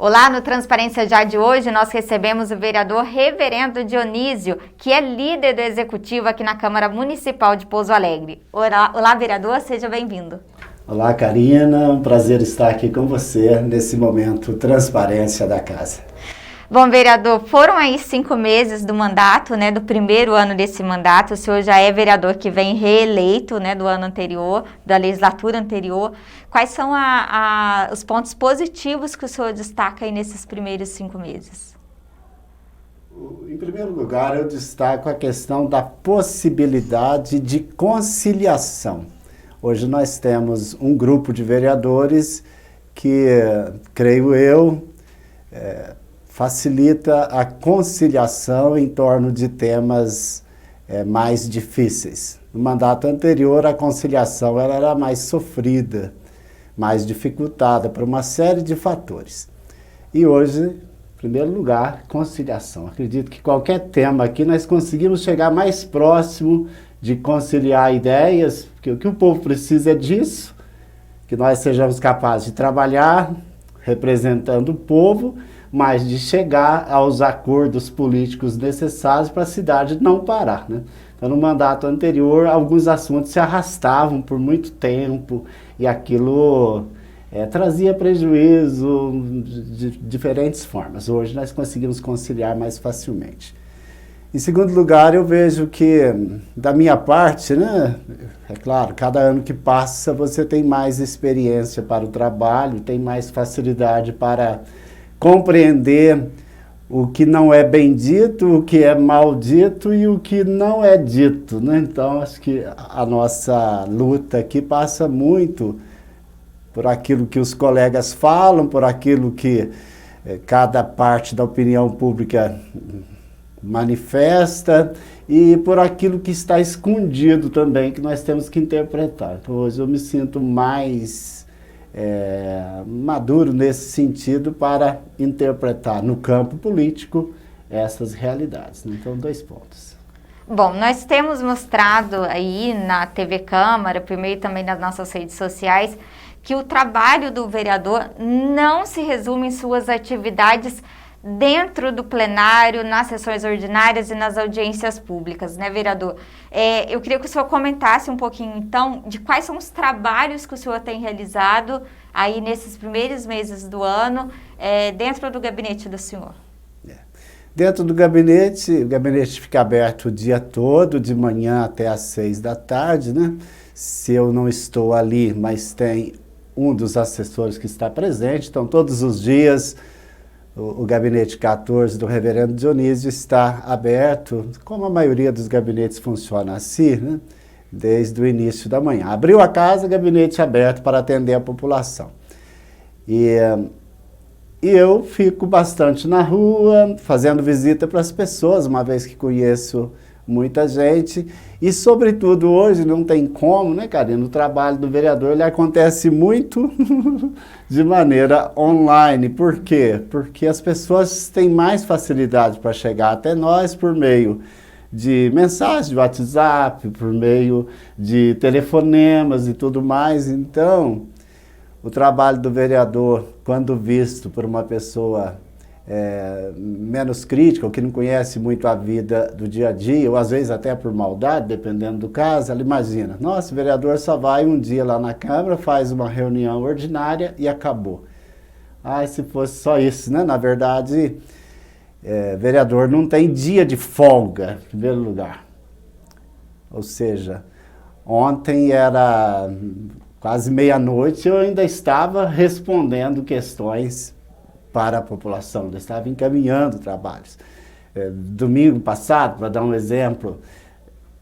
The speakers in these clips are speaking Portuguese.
Olá, no Transparência Já de hoje nós recebemos o vereador Reverendo Dionísio, que é líder do executivo aqui na Câmara Municipal de Pouso Alegre. Olá, vereador, seja bem-vindo. Olá, Karina, um prazer estar aqui com você nesse momento Transparência da Casa. Bom, vereador, foram aí 5 meses do mandato, do primeiro ano desse mandato. O senhor já é vereador que vem reeleito, do ano anterior, da legislatura anterior. Quais são os pontos positivos que o senhor destaca aí nesses primeiros 5 meses? Em primeiro lugar, eu destaco a questão da possibilidade de conciliação. Hoje nós temos um grupo de vereadores que, creio eu, facilita a conciliação em torno de temas mais difíceis. No mandato anterior, a conciliação ela era mais sofrida, mais dificultada por uma série de fatores. E hoje, em primeiro lugar, conciliação. Acredito que qualquer tema aqui nós conseguimos chegar mais próximo de conciliar ideias, porque o que o povo precisa é disso, que nós sejamos capazes de trabalhar representando o povo, mas de chegar aos acordos políticos necessários para a cidade não parar, Então, no mandato anterior, alguns assuntos se arrastavam por muito tempo e aquilo trazia prejuízo de diferentes formas. Hoje nós conseguimos conciliar mais facilmente. Em segundo lugar, eu vejo que, da minha parte, é claro, cada ano que passa você tem mais experiência para o trabalho, tem mais facilidade para compreender o que não é bem dito, o que é mal dito e o que não é dito, Então, acho que a nossa luta aqui passa muito por aquilo que os colegas falam, por aquilo que cada parte da opinião pública manifesta e por aquilo que está escondido também, que nós temos que interpretar. Então, hoje eu me sinto mais maduro nesse sentido para interpretar no campo político essas realidades. Então, 2 pontos. Bom, nós temos mostrado aí na TV Câmara, por meio também das nossas redes sociais, que o trabalho do vereador não se resume em suas atividades dentro do plenário, nas sessões ordinárias e nas audiências públicas, vereador? Eu queria que o senhor comentasse um pouquinho, então, de quais são os trabalhos que o senhor tem realizado aí nesses primeiros meses do ano, dentro do gabinete do senhor. Dentro do gabinete, o gabinete fica aberto o dia todo, de manhã até às 6 da tarde, Se eu não estou ali, mas tem um dos assessores que está presente, então todos os dias o gabinete 14 do Reverendo Dionísio está aberto, como a maioria dos gabinetes funciona assim, desde o início da manhã. Abriu a casa, gabinete aberto para atender a população. E eu fico bastante na rua, fazendo visita para as pessoas, uma vez que conheço muita gente. E, sobretudo, hoje não tem como, Karina? O trabalho do vereador ele acontece muito de maneira online. Por quê? Porque as pessoas têm mais facilidade para chegar até nós por meio de mensagens de WhatsApp, por meio de telefonemas e tudo mais. Então, o trabalho do vereador, quando visto por uma pessoa menos crítica, ou que não conhece muito a vida do dia a dia, ou às vezes até por maldade, dependendo do caso, ela imagina, nossa, o vereador só vai um dia lá na Câmara, faz uma reunião ordinária e acabou. Se fosse só isso, Na verdade, vereador não tem dia de folga, em primeiro lugar. Ou seja, ontem era quase meia-noite, eu ainda estava respondendo questões para a população, eu estava encaminhando trabalhos. Domingo passado, para dar um exemplo,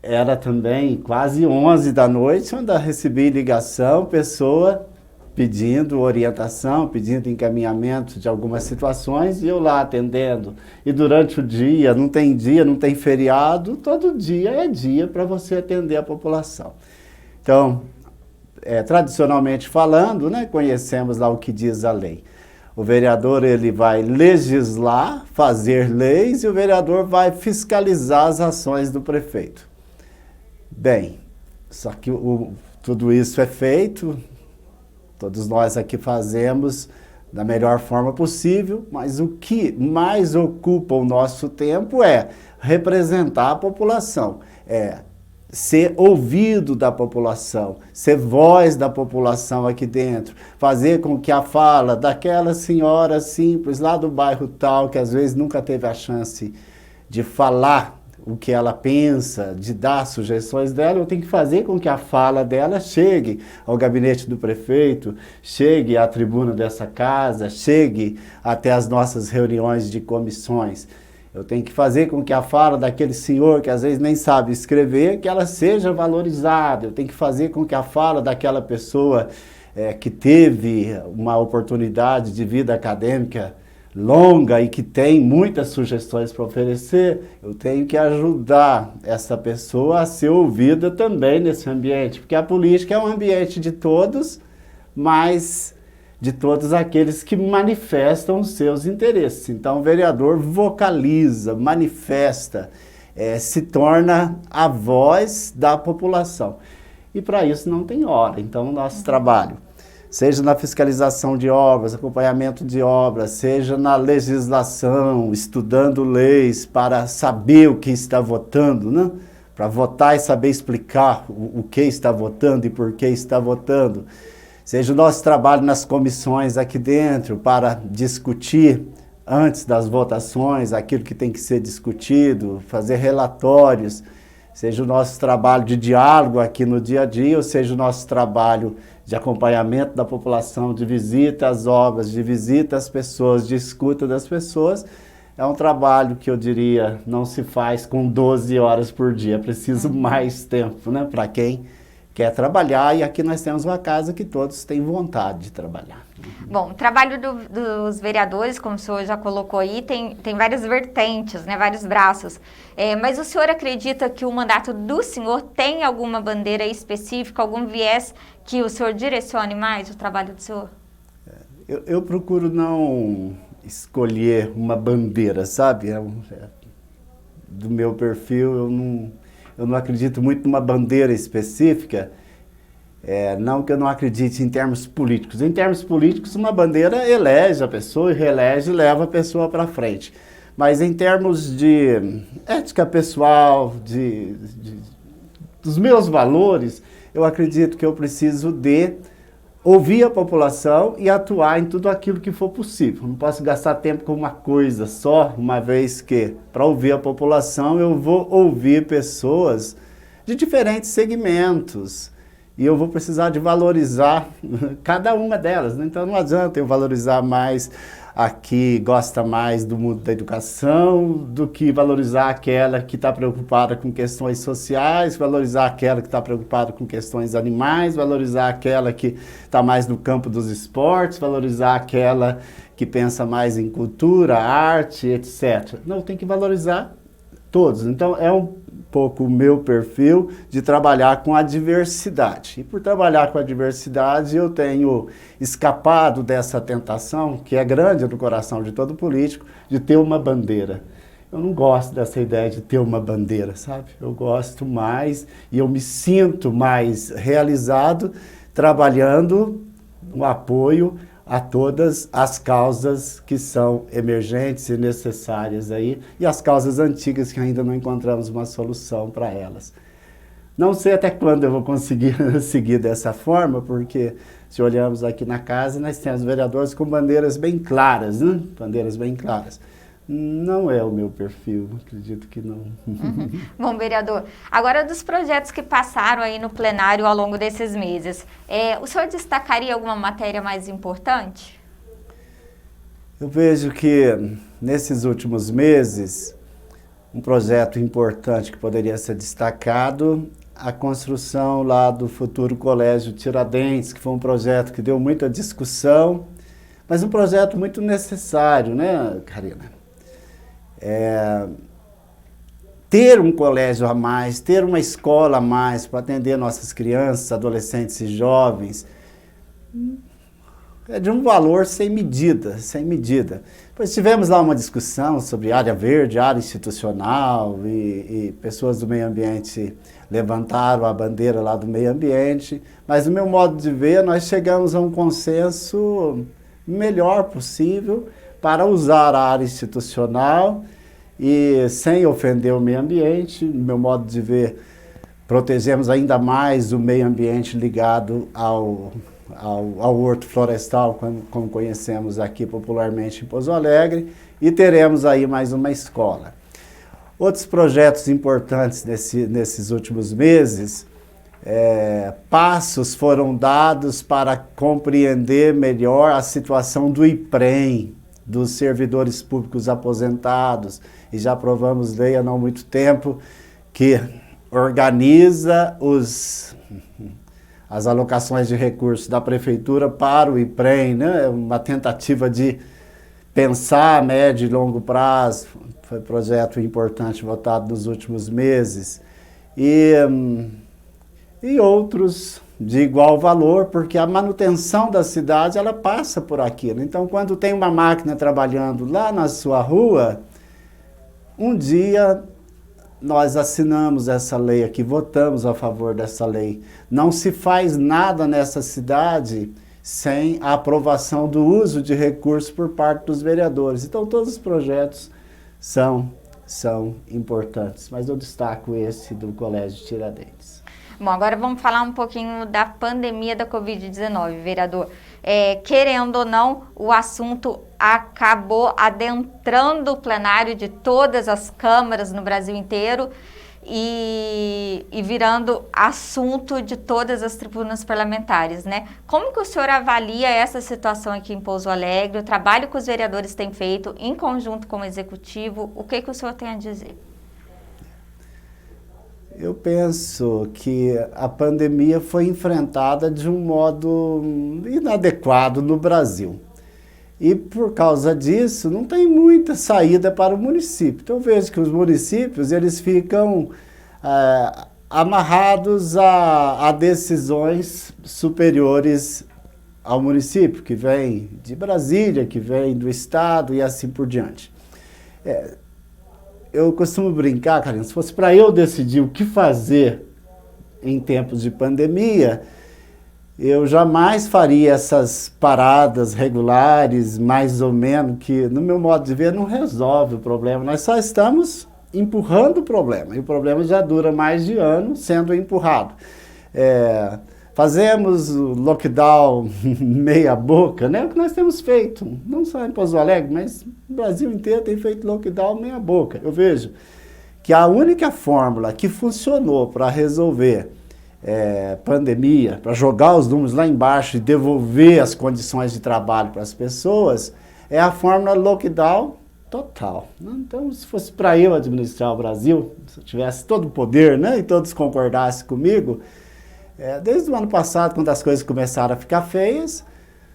era também quase 11 da noite, onde eu recebi ligação, pessoa pedindo orientação, pedindo encaminhamento de algumas situações, e eu lá atendendo. E durante o dia, não tem feriado, todo dia é dia para você atender a população. Então, tradicionalmente falando, conhecemos lá o que diz a lei. O vereador ele vai legislar, fazer leis, e o vereador vai fiscalizar as ações do prefeito. Bem, só que tudo isso é feito, todos nós aqui fazemos da melhor forma possível, mas o que mais ocupa o nosso tempo é representar a população, ser ouvido da população, ser voz da população aqui dentro, fazer com que a fala daquela senhora simples lá do bairro tal, que às vezes nunca teve a chance de falar o que ela pensa, de dar sugestões dela, eu tenho que fazer com que a fala dela chegue ao gabinete do prefeito, chegue à tribuna dessa casa, chegue até as nossas reuniões de comissões. Eu tenho que fazer com que a fala daquele senhor que às vezes nem sabe escrever, que ela seja valorizada. Eu tenho que fazer com que a fala daquela pessoa que teve uma oportunidade de vida acadêmica longa e que tem muitas sugestões para oferecer, eu tenho que ajudar essa pessoa a ser ouvida também nesse ambiente, porque a política é um ambiente de todos, mas de todos aqueles que manifestam os seus interesses. Então o vereador vocaliza, manifesta, se torna a voz da população. E para isso não tem hora. Então o nosso trabalho, seja na fiscalização de obras, acompanhamento de obras, seja na legislação, estudando leis para saber o que está votando, né? Para votar e saber explicar o que está votando e por que está votando. Seja o nosso trabalho nas comissões aqui dentro para discutir antes das votações aquilo que tem que ser discutido, fazer relatórios, seja o nosso trabalho de diálogo aqui no dia a dia, ou seja o nosso trabalho de acompanhamento da população, de visita às obras, de visita às pessoas, de escuta das pessoas, é um trabalho que eu diria não se faz com 12 horas por dia, é preciso mais tempo, né, para quem quer trabalhar, e aqui nós temos uma casa que todos têm vontade de trabalhar. Bom, o trabalho dos vereadores, como o senhor já colocou aí, tem várias vertentes, né, vários braços. Mas o senhor acredita que o mandato do senhor tem alguma bandeira específica, algum viés que o senhor direcione mais o trabalho do senhor? Eu procuro não escolher uma bandeira, sabe? Do meu perfil, eu não acredito muito numa bandeira específica. Não que eu não acredite em termos políticos. Em termos políticos, uma bandeira elege a pessoa e reelege e leva a pessoa para frente. Mas em termos de ética pessoal, dos meus valores, eu acredito que eu preciso de ouvir a população e atuar em tudo aquilo que for possível. Não posso gastar tempo com uma coisa só, uma vez que, para ouvir a população, eu vou ouvir pessoas de diferentes segmentos. E eu vou precisar de valorizar cada uma delas, né? Então não adianta eu valorizar mais a que gosta mais do mundo da educação do que valorizar aquela que está preocupada com questões sociais, valorizar aquela que está preocupada com questões animais, valorizar aquela que está mais no campo dos esportes, valorizar aquela que pensa mais em cultura, arte, etc. Não, tem que valorizar todos. Então é um pouco o meu perfil de trabalhar com a diversidade. E por trabalhar com a diversidade, eu tenho escapado dessa tentação, que é grande no coração de todo político, de ter uma bandeira. Eu não gosto dessa ideia de ter uma bandeira, sabe? Eu gosto mais e eu me sinto mais realizado trabalhando no apoio a todas as causas que são emergentes e necessárias aí, e as causas antigas que ainda não encontramos uma solução para elas. Não sei até quando eu vou conseguir seguir dessa forma, porque se olharmos aqui na casa, nós temos vereadores com bandeiras bem claras, né? Bandeiras bem claras. Não é o meu perfil, acredito que não. Bom, vereador, agora dos projetos que passaram aí no plenário ao longo desses meses, o senhor destacaria alguma matéria mais importante? Eu vejo que nesses últimos meses, um projeto importante que poderia ser destacado, a construção lá do futuro Colégio Tiradentes, que foi um projeto que deu muita discussão, mas um projeto muito necessário, né, Karina? Ter um colégio a mais, ter uma escola a mais para atender nossas crianças, adolescentes e jovens, é de um valor sem medida, sem medida. Depois tivemos lá uma discussão sobre área verde, área institucional, e pessoas do meio ambiente levantaram a bandeira lá do meio ambiente, mas no meu modo de ver, nós chegamos a um consenso melhor possível para usar a área institucional e sem ofender o meio ambiente. No meu modo de ver, protegemos ainda mais o meio ambiente ligado ao horto florestal, como conhecemos aqui popularmente em Pouso Alegre, e teremos aí mais uma escola. Outros projetos importantes nesses últimos meses, passos foram dados para compreender melhor a situação do IPREM, dos servidores públicos aposentados, e já aprovamos lei há não muito tempo que organiza as alocações de recursos da prefeitura para o IPREM, né? Uma tentativa de pensar a médio e longo prazo. Foi um projeto importante votado nos últimos meses. E outros de igual valor, porque a manutenção da cidade, ela passa por aquilo. Então, quando tem uma máquina trabalhando lá na sua rua, um dia nós assinamos essa lei aqui, votamos a favor dessa lei. Não se faz nada nessa cidade sem a aprovação do uso de recursos por parte dos vereadores. Então, todos os projetos são importantes, mas eu destaco esse do Colégio Tiradentes. Bom, agora vamos falar um pouquinho da pandemia da Covid-19, vereador. Querendo ou não, o assunto acabou adentrando o plenário de todas as câmaras no Brasil inteiro e virando assunto de todas as tribunas parlamentares, né? Como que o senhor avalia essa situação aqui em Pouso Alegre, o trabalho que os vereadores têm feito em conjunto com o Executivo, o que o senhor tem a dizer? Eu penso que a pandemia foi enfrentada de um modo inadequado no Brasil. E por causa disso, não tem muita saída para o município. Então eu vejo que os municípios, eles ficam amarrados a decisões superiores ao município, que vem de Brasília, que vem do Estado e assim por diante. Eu costumo brincar, Karina, se fosse para eu decidir o que fazer em tempos de pandemia, eu jamais faria essas paradas regulares, mais ou menos, que no meu modo de ver não resolve o problema. Nós só estamos empurrando o problema, e o problema já dura mais de ano sendo empurrado. Fazemos o lockdown meia boca, né? O que nós temos feito, não só em Pouso Alegre, mas o Brasil inteiro tem feito lockdown meia boca. Eu vejo que a única fórmula que funcionou para resolver pandemia, para jogar os números lá embaixo e devolver as condições de trabalho para as pessoas, é a fórmula lockdown total. Então, se fosse para eu administrar o Brasil, se eu tivesse todo o poder, né, e todos concordassem comigo, desde o ano passado, quando as coisas começaram a ficar feias,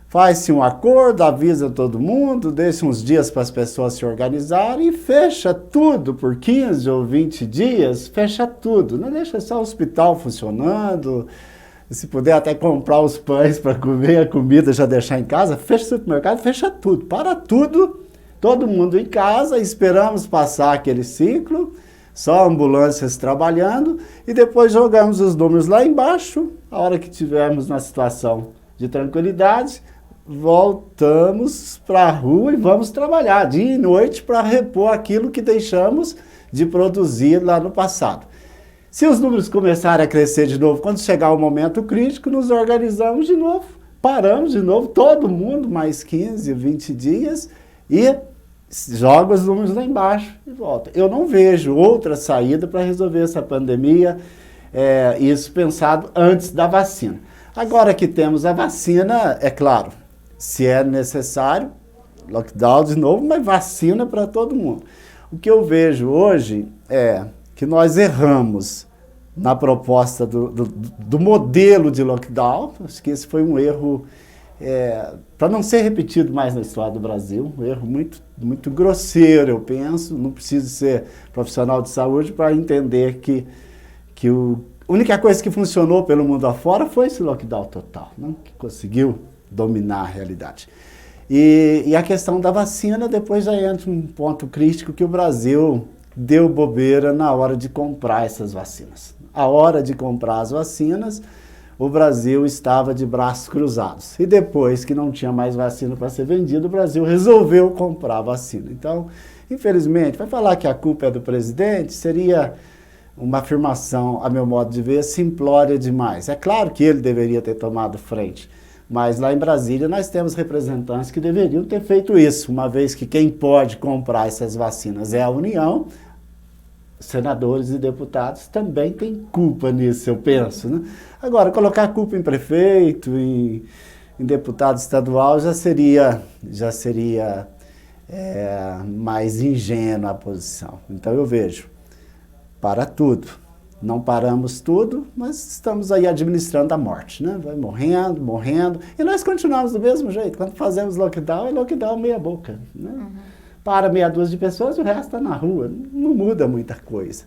faz-se um acordo, avisa todo mundo, deixa uns dias para as pessoas se organizarem e fecha tudo por 15 ou 20 dias, fecha tudo. Não deixa só o hospital funcionando, se puder até comprar os pães para comer, a comida já deixar em casa, fecha o supermercado, fecha tudo, para tudo, todo mundo em casa, esperamos passar aquele ciclo, só ambulâncias trabalhando, e depois jogamos os números lá embaixo. A hora que tivermos uma situação de tranquilidade, voltamos para a rua e vamos trabalhar dia e noite para repor aquilo que deixamos de produzir lá no passado. Se os números começarem a crescer de novo, quando chegar o momento crítico, nos organizamos de novo, paramos de novo, todo mundo, mais 15, 20 dias, e joga os números lá embaixo e volta. Eu não vejo outra saída para resolver essa pandemia, isso pensado antes da vacina. Agora que temos a vacina, é claro, se é necessário, lockdown de novo, mas vacina para todo mundo. O que eu vejo hoje é que nós erramos na proposta do modelo de lockdown. Acho que esse foi um erro para não ser repetido mais na história do Brasil, um erro muito, muito grosseiro, eu penso. Não preciso ser profissional de saúde para entender que a única coisa que funcionou pelo mundo afora foi esse lockdown total, né? Que conseguiu dominar a realidade. E a questão da vacina, depois já entra um ponto crítico que o Brasil deu bobeira na hora de comprar essas vacinas. A hora de comprar as vacinas, o Brasil estava de braços cruzados. E depois que não tinha mais vacina para ser vendida, o Brasil resolveu comprar a vacina. Então, infelizmente, vai falar que a culpa é do presidente, seria uma afirmação, a meu modo de ver, simplória demais. É claro que ele deveria ter tomado frente, mas lá em Brasília nós temos representantes que deveriam ter feito isso, uma vez que quem pode comprar essas vacinas é a União. Senadores e deputados também têm culpa nisso, eu penso, né? Agora, colocar a culpa em prefeito, em deputado estadual, já seria mais ingênua a posição. Então eu vejo, para tudo. Não paramos tudo, mas estamos aí administrando a morte, né? Vai morrendo, morrendo, e nós continuamos do mesmo jeito. Quando fazemos lockdown, é lockdown meia boca, né? Uhum. Para meia dúzia de pessoas, o resto está na rua, não muda muita coisa.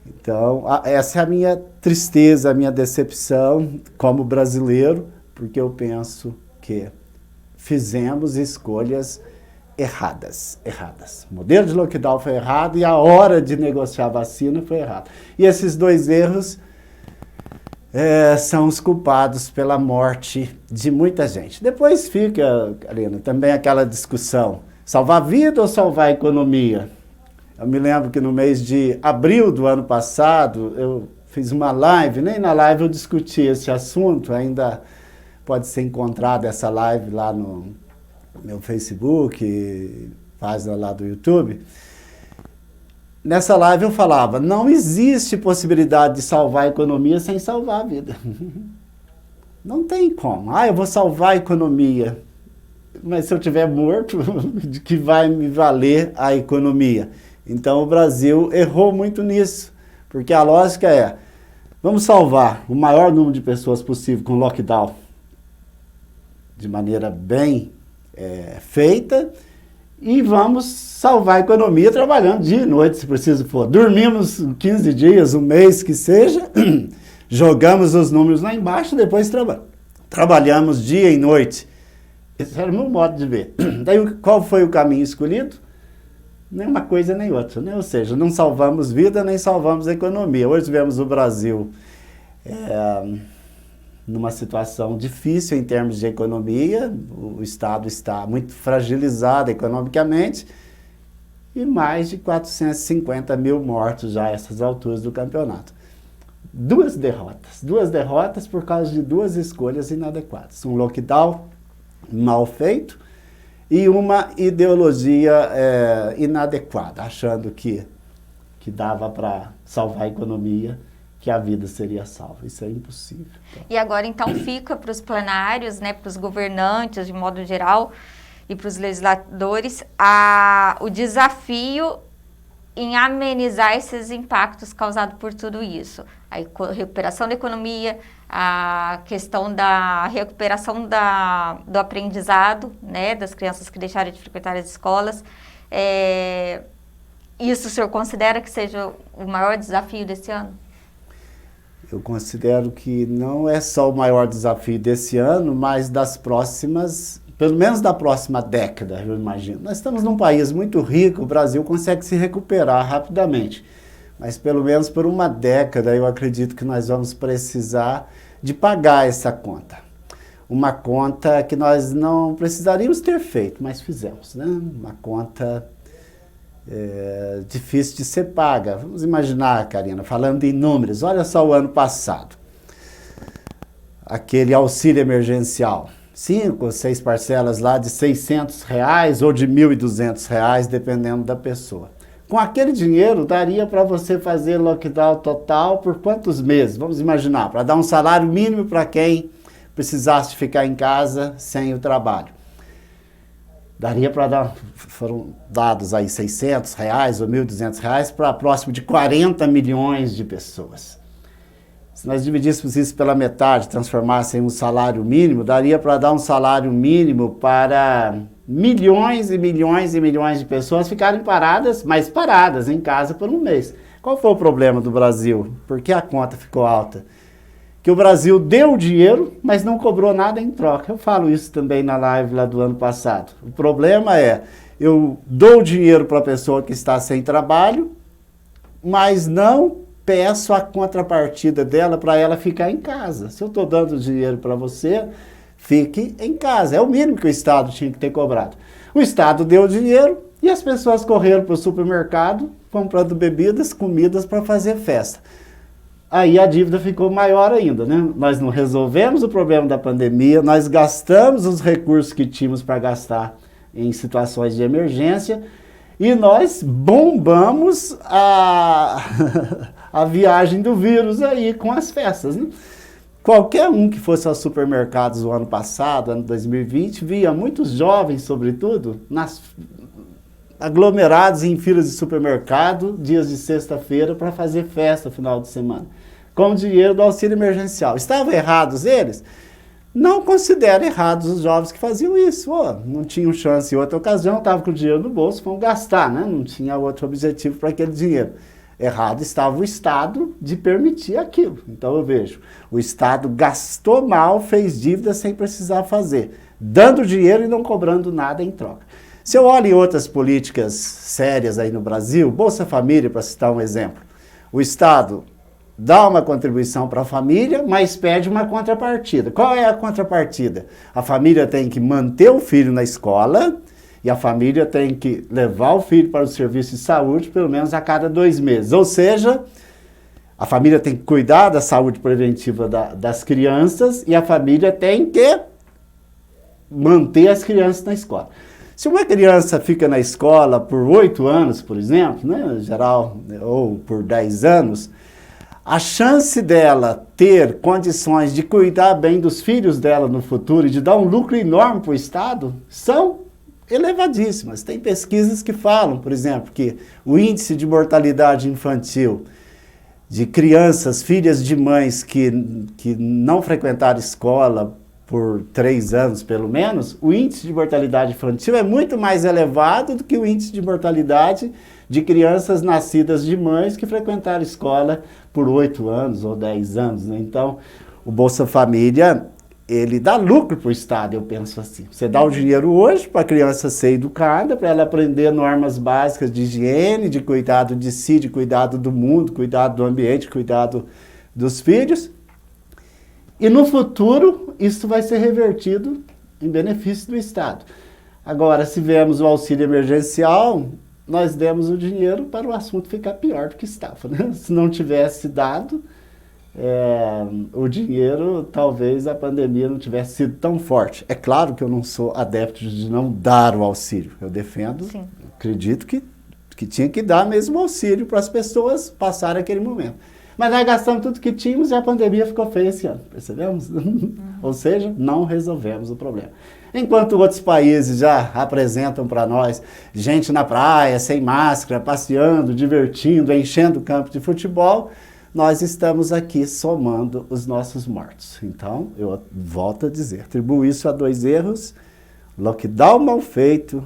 Então, essa é a minha tristeza, a minha decepção como brasileiro, porque eu penso que fizemos escolhas erradas. O modelo de lockdown foi errado e a hora de negociar a vacina foi errada. E esses dois erros são os culpados pela morte de muita gente. Depois fica, Karina, também aquela discussão, salvar a vida ou salvar a economia? Eu me lembro que no mês de abril do ano passado, eu fiz uma live, nem na live eu discuti esse assunto, ainda pode ser encontrada essa live lá no meu Facebook, página lá do YouTube. Nessa live eu falava, não existe possibilidade de salvar a economia sem salvar a vida. Não tem como. Eu vou salvar a economia, mas se eu estiver morto, de que vai me valer a economia? Então o Brasil errou muito nisso, porque a lógica é, vamos salvar o maior número de pessoas possível com lockdown, de maneira bem feita, e vamos salvar a economia trabalhando dia e noite, se preciso for. Dormimos 15 dias, um mês que seja, jogamos os números lá embaixo, depois trabalhamos dia e noite. Esse era o meu modo de ver. Daí, qual foi o caminho escolhido? Nem uma coisa nem outra, né? Ou seja, não salvamos vida, nem salvamos a economia. Hoje vemos o Brasil numa situação difícil em termos de economia, o Estado está muito fragilizado economicamente, e mais de 450 mil mortos já a essas alturas do campeonato. Duas derrotas por causa de duas escolhas inadequadas. Um lockdown mal feito e uma ideologia inadequada, achando que dava para salvar a economia, que a vida seria salva. Isso é impossível. E agora, então, fica para os plenários, né, para os governantes, de modo geral, e para os legisladores, o desafio em amenizar esses impactos causados por tudo isso. A recuperação da economia, a questão da recuperação do aprendizado, né, das crianças que deixaram de frequentar as escolas. Isso o senhor considera que seja o maior desafio desse ano? Eu considero que não é só o maior desafio desse ano, mas das próximas, pelo menos da próxima década, eu imagino. Nós estamos num país muito rico, o Brasil consegue se recuperar rapidamente, mas pelo menos por uma década eu acredito que nós vamos precisar de pagar essa conta. Uma conta que nós não precisaríamos ter feito, mas fizemos, né? Uma conta difícil de ser paga. Vamos imaginar, Karina, falando em números, olha só o ano passado. Aquele auxílio emergencial, 5 ou 6 parcelas lá de R$600 ou de R$1.200, dependendo da pessoa. Com aquele dinheiro, daria para você fazer lockdown total por quantos meses? Vamos imaginar, para dar um salário mínimo para quem precisasse ficar em casa sem o trabalho. Daria para dar, foram dados aí R$600 ou R$1.200 para próximo de 40 milhões de pessoas. Se nós dividíssemos isso pela metade, transformássemos em um salário mínimo, daria para dar um salário mínimo para milhões e milhões e milhões de pessoas ficarem paradas, mas paradas em casa por um mês. Qual foi o problema do Brasil? Por que a conta ficou alta? Que o Brasil deu dinheiro, mas não cobrou nada em troca. Eu falo isso também na live lá do ano passado. O problema é, eu dou dinheiro para a pessoa que está sem trabalho, mas não peço a contrapartida dela para ela ficar em casa. Se eu estou dando dinheiro para você, fique em casa. É o mínimo que o Estado tinha que ter cobrado. O Estado deu dinheiro e as pessoas correram para o supermercado comprando bebidas, comidas para fazer festa. Aí a dívida ficou maior ainda, né? Nós não resolvemos o problema da pandemia, nós gastamos os recursos que tínhamos para gastar em situações de emergência e nós bombamos a viagem do vírus aí com as festas, né? Qualquer um que fosse aos supermercados o ano passado, ano 2020, via muitos jovens, sobretudo, aglomerados em filas de supermercado, dias de sexta-feira, para fazer festa no final de semana, com o dinheiro do auxílio emergencial. Estavam errados eles? Não considero errados os jovens que faziam isso. Não tinham chance em outra ocasião, estavam com o dinheiro no bolso, vão gastar, né? Não tinha outro objetivo para aquele dinheiro. Errado estava o Estado de permitir aquilo. Então eu vejo, o Estado gastou mal, fez dívida sem precisar fazer, dando dinheiro e não cobrando nada em troca. Se eu olho em outras políticas sérias aí no Brasil, Bolsa Família, para citar um exemplo, o Estado dá uma contribuição para a família, mas pede uma contrapartida. Qual é a contrapartida? A família tem que manter o filho na escola e a família tem que levar o filho para o serviço de saúde pelo menos a cada 2 meses. Ou seja, a família tem que cuidar da saúde preventiva das crianças e a família tem que manter as crianças na escola. Se uma criança fica na escola por 8 anos, por exemplo, né, em geral, ou por 10 anos, a chance dela ter condições de cuidar bem dos filhos dela no futuro e de dar um lucro enorme para o Estado são elevadíssimas. Tem pesquisas que falam, por exemplo, que o índice de mortalidade infantil de crianças, filhas de mães que não frequentaram escola por 3 anos, pelo menos, o índice de mortalidade infantil é muito mais elevado do que o índice de mortalidade de crianças nascidas de mães que frequentaram escola por 8 anos ou 10 anos. Né? Então, o Bolsa Família, ele dá lucro para o Estado, eu penso assim. Você dá o dinheiro hoje para a criança ser educada, para ela aprender normas básicas de higiene, de cuidado de si, de cuidado do mundo, cuidado do ambiente, cuidado dos filhos. E no futuro, isso vai ser revertido em benefício do Estado. Agora, se vemos o auxílio emergencial, nós demos o dinheiro para o assunto ficar pior do que estava. Né? Se não tivesse dado o dinheiro, talvez a pandemia não tivesse sido tão forte. É claro que eu não sou adepto de não dar o auxílio. Eu defendo, Sim. Acredito que tinha que dar mesmo o auxílio para as pessoas passarem aquele momento. Mas nós gastamos tudo que tínhamos e a pandemia ficou feia esse ano, percebemos? Ou seja, não resolvemos o problema. Enquanto outros países já apresentam para nós gente na praia, sem máscara, passeando, divertindo, enchendo o campo de futebol, nós estamos aqui somando os nossos mortos. Então, eu volto a dizer, atribuo isso a 2 erros, lockdown mal feito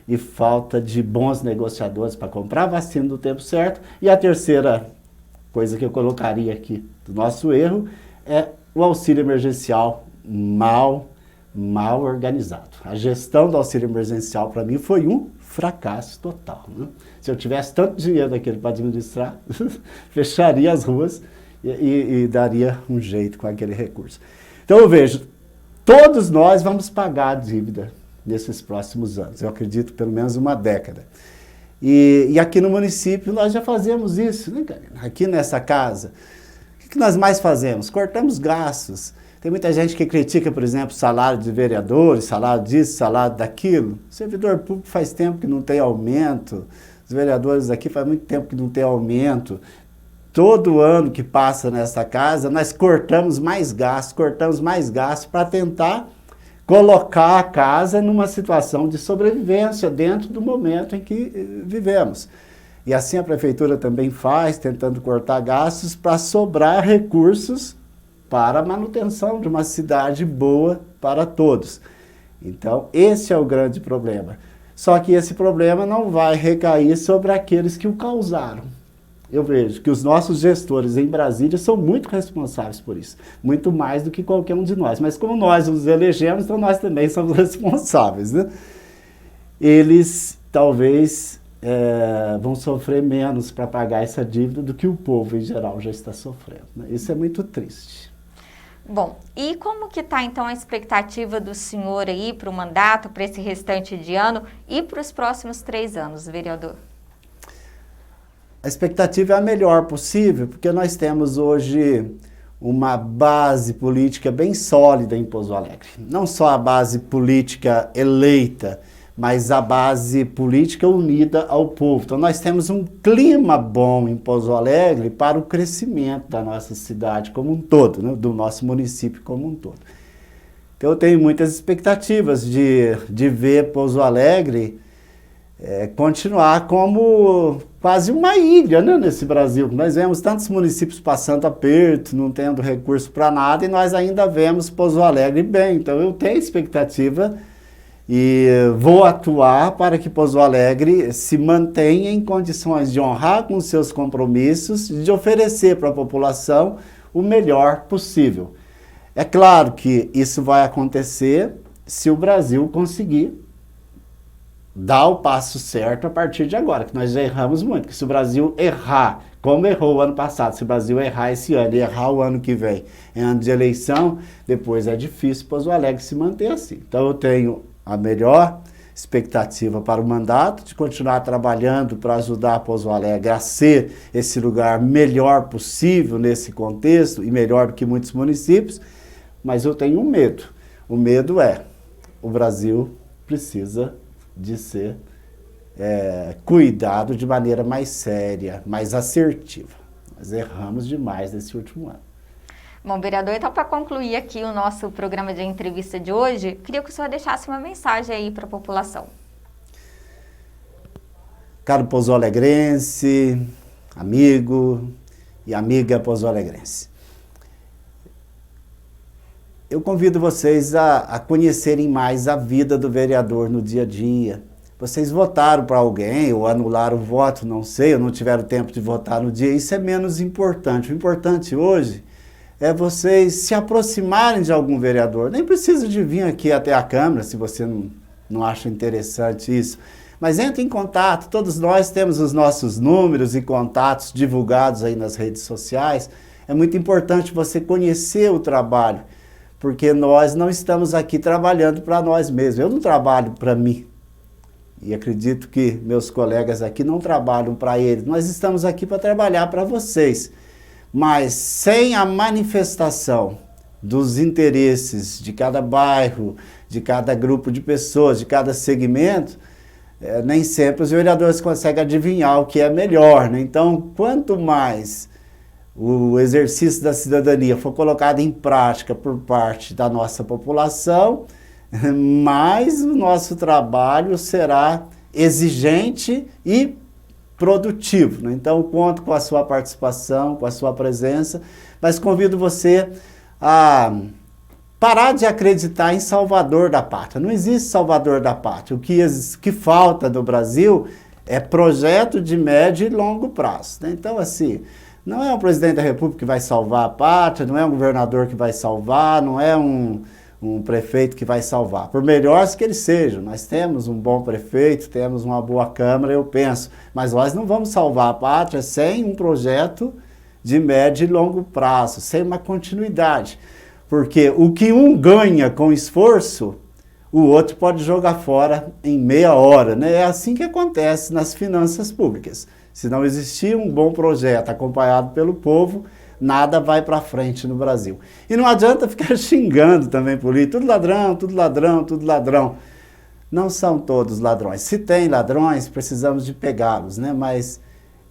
e falta de bons negociadores para comprar vacina no tempo certo. E a terceira coisa que eu colocaria aqui do nosso erro é o auxílio emergencial mal organizado. A gestão do auxílio emergencial, para mim, foi um fracasso total. Né? Se eu tivesse tanto dinheiro daquele para administrar, fecharia as ruas e daria um jeito com aquele recurso. Então eu vejo, todos nós vamos pagar a dívida nesses próximos anos. Eu acredito pelo menos uma década. E aqui no município nós já fazemos isso, né, Karina? Aqui nessa casa, o que nós mais fazemos? Cortamos gastos. Tem muita gente que critica, por exemplo, salário de vereadores, salário disso, salário daquilo. O servidor público faz tempo que não tem aumento. Os vereadores aqui faz muito tempo que não tem aumento. Todo ano que passa nessa casa, nós cortamos mais gastos para tentar colocar a casa numa situação de sobrevivência dentro do momento em que vivemos. E assim a prefeitura também faz, tentando cortar gastos para sobrar recursos para a manutenção de uma cidade boa para todos. Então, esse é o grande problema. Só que esse problema não vai recair sobre aqueles que o causaram. Eu vejo que os nossos gestores em Brasília são muito responsáveis por isso, muito mais do que qualquer um de nós. Mas como nós os elegemos, então nós também somos responsáveis, né? Eles talvez vão sofrer menos para pagar essa dívida do que o povo em geral já está sofrendo, né? Isso é muito triste. Bom, e como que está então a expectativa do senhor aí para o mandato, para esse restante de ano e para os próximos 3 anos, vereador? A expectativa é a melhor possível, porque nós temos hoje uma base política bem sólida em Pouso Alegre. Não só a base política eleita, mas a base política unida ao povo. Então nós temos um clima bom em Pouso Alegre para o crescimento da nossa cidade como um todo, né? Do nosso município como um todo. Então eu tenho muitas expectativas de ver Pouso Alegre continuar como quase uma ilha, né, nesse Brasil. Nós vemos tantos municípios passando aperto, não tendo recurso para nada, e nós ainda vemos Pouso Alegre bem. Então eu tenho expectativa e vou atuar para que Pouso Alegre se mantenha em condições de honrar com seus compromissos e de oferecer para a população o melhor possível. É claro que isso vai acontecer se o Brasil conseguir dar o passo certo a partir de agora, que nós já erramos muito, que se o Brasil errar, como errou o ano passado, se o Brasil errar esse ano e errar o ano que vem, em ano de eleição, depois é difícil Pouso Alegre se manter assim. Então eu tenho a melhor expectativa para o mandato, de continuar trabalhando para ajudar Pouso Alegre a ser esse lugar melhor possível nesse contexto, e melhor do que muitos municípios, mas eu tenho um medo. O medo é, o Brasil precisa de ser cuidado de maneira mais séria, mais assertiva. Nós erramos demais nesse último ano. Bom, vereador, então para concluir aqui o nosso programa de entrevista de hoje, queria que o senhor deixasse uma mensagem aí para a população. Caro Pouso Alegrense, amigo e amiga Pouso Alegrense, eu convido vocês a conhecerem mais a vida do vereador no dia a dia. Vocês votaram para alguém ou anularam o voto, não sei, ou não tiveram tempo de votar no dia, isso é menos importante. O importante hoje é vocês se aproximarem de algum vereador. Nem precisa de vir aqui até a Câmara, se você não acha interessante isso. Mas entre em contato, todos nós temos os nossos números e contatos divulgados aí nas redes sociais. É muito importante você conhecer o trabalho, porque nós não estamos aqui trabalhando para nós mesmos. Eu não trabalho para mim. E acredito que meus colegas aqui não trabalham para eles. Nós estamos aqui para trabalhar para vocês. Mas sem a manifestação dos interesses de cada bairro, de cada grupo de pessoas, de cada segmento, nem sempre os vereadores conseguem adivinhar o que é melhor, né? Então, quanto mais o exercício da cidadania for colocado em prática por parte da nossa população, mais o nosso trabalho será exigente e produtivo, né? Então, conto com a sua participação, com a sua presença, mas convido você a parar de acreditar em salvador da pátria. Não existe salvador da pátria. O que falta no Brasil é projeto de médio e longo prazo, né? Então, assim, não é um presidente da República que vai salvar a pátria, não é um governador que vai salvar, não é um prefeito que vai salvar. Por melhores que eles sejam, nós temos um bom prefeito, temos uma boa Câmara, eu penso, mas nós não vamos salvar a pátria sem um projeto de médio e longo prazo, sem uma continuidade. Porque o que um ganha com esforço, o outro pode jogar fora em meia hora, né? É assim que acontece nas finanças públicas. Se não existir um bom projeto acompanhado pelo povo, nada vai para frente no Brasil. E não adianta ficar xingando também político, tudo ladrão, tudo ladrão, tudo ladrão. Não são todos ladrões. Se tem ladrões, precisamos de pegá-los, né? Mas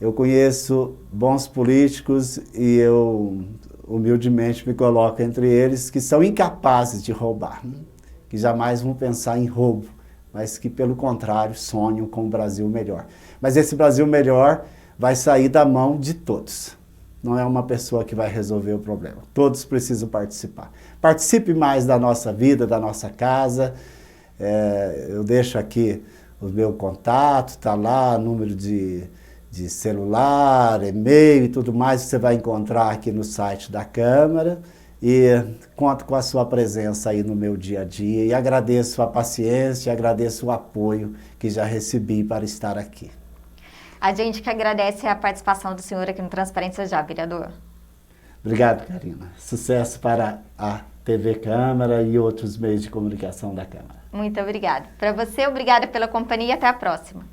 eu conheço bons políticos e eu humildemente me coloco entre eles que são incapazes de roubar, né? Que jamais vão pensar em roubo, mas que, pelo contrário, sonham com um Brasil melhor. Mas esse Brasil melhor vai sair da mão de todos. Não é uma pessoa que vai resolver o problema. Todos precisam participar. Participe mais da nossa vida, da nossa casa. Eu deixo aqui o meu contato, está lá, número de celular, e-mail e tudo mais que você vai encontrar aqui no site da Câmara. E conto com a sua presença aí no meu dia a dia. E agradeço a paciência, agradeço o apoio que já recebi para estar aqui. A gente que agradece a participação do senhor aqui no Transparência Já, vereador. Obrigado, Karina. Sucesso para a TV Câmara e outros meios de comunicação da Câmara. Muito obrigada. Para você, obrigada pela companhia e até a próxima.